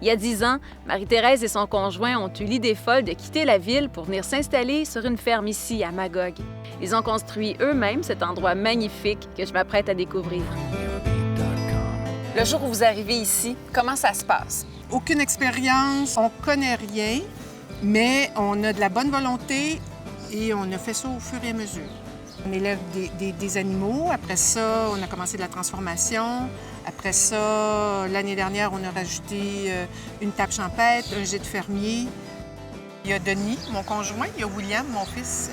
Il y a 10 ans, Marie-Thérèse et son conjoint ont eu l'idée folle de quitter la ville pour venir s'installer sur une ferme ici, à Magog. Ils ont construit eux-mêmes cet endroit magnifique que je m'apprête à découvrir. Le jour où vous arrivez ici, comment ça se passe? Aucune expérience, on connaît rien, mais on a de la bonne volonté et on a fait ça au fur et à mesure. On élève des animaux. Après ça, on a commencé de la transformation. Après ça, l'année dernière, on a rajouté une table champêtre, un gîte fermier. Il y a Denis, mon conjoint. Il y a William, mon fils.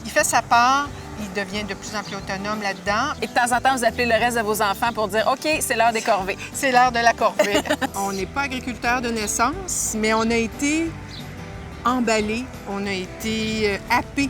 Il fait sa part. Il devient de plus en plus autonome là-dedans. Et de temps en temps, vous appelez le reste de vos enfants pour dire « OK, c'est l'heure des corvées ». C'est l'heure de la corvée. On n'est pas agriculteur de naissance, mais on a été emballés, on a été happés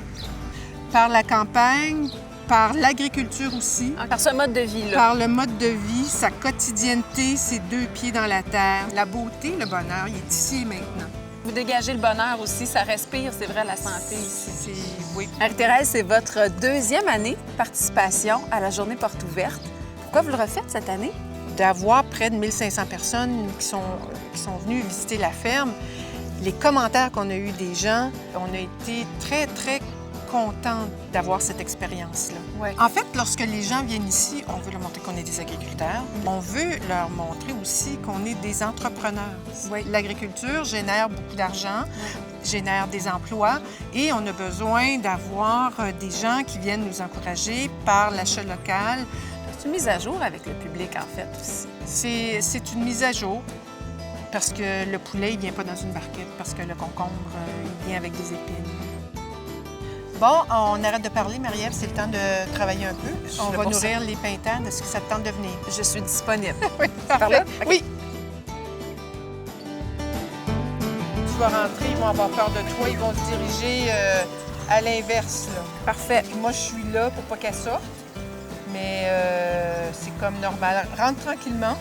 par la campagne, par l'agriculture aussi. Par ce mode de vie-là. Par le mode de vie, sa quotidienneté, ses 2 pieds dans la terre. La beauté, le bonheur, il est ici et maintenant. Vous dégagez le bonheur aussi, ça respire, c'est vrai, la santé ici. Oui. Marie-Thérèse, c'est votre 2e année de participation à la Journée Porte ouverte. Pourquoi vous le refaites cette année? D'avoir près de 1500 personnes qui sont venues visiter la ferme, les commentaires qu'on a eus des gens, on a été très, très contents d'avoir cette expérience-là. Ouais. En fait, lorsque les gens viennent ici, on veut leur montrer qu'on est des agriculteurs. On veut leur montrer aussi qu'on est des entrepreneurs. Oui. L'agriculture génère beaucoup d'argent, génère des emplois et on a besoin d'avoir des gens qui viennent nous encourager par l'achat local. C'est une mise à jour avec le public, en fait, aussi. C'est une mise à jour parce que le poulet, il vient pas dans une barquette, parce que le concombre, il vient avec des épines. Bon, on arrête de parler, Marie-Ève, c'est le temps de travailler un peu. On va nourrir les pintades. Est-ce que ça te tente de venir? Je suis disponible. Oui, Par là? Okay. Oui. Tu vas rentrer, ils vont avoir peur de toi, ils vont se diriger à l'inverse. Parfait. Puis moi, je suis là pour pas qu'elle sorte, mais c'est comme normal. Rentre tranquillement.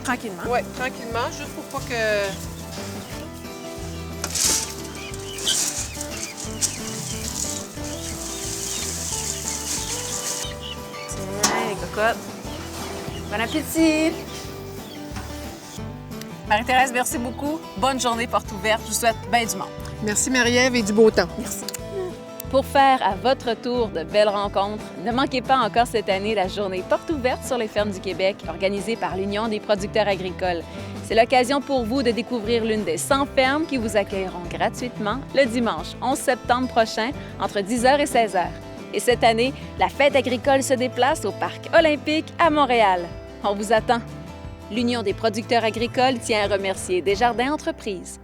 Tranquillement? Oui, tranquillement, juste pour pas que... Les cocottes. Bon appétit! Marie-Thérèse, merci beaucoup. Bonne journée porte ouverte. Je vous souhaite bien du monde. Merci Marie-Ève et du beau temps. Merci. Pour faire à votre tour de belles rencontres, ne manquez pas encore cette année la journée porte ouverte sur les fermes du Québec, organisée par l'Union des producteurs agricoles. C'est l'occasion pour vous de découvrir l'une des 100 fermes qui vous accueilleront gratuitement le dimanche 11 septembre prochain entre 10h et 16h. Et cette année, la fête agricole se déplace au Parc olympique à Montréal. On vous attend. L'Union des producteurs agricoles tient à remercier Desjardins Entreprises.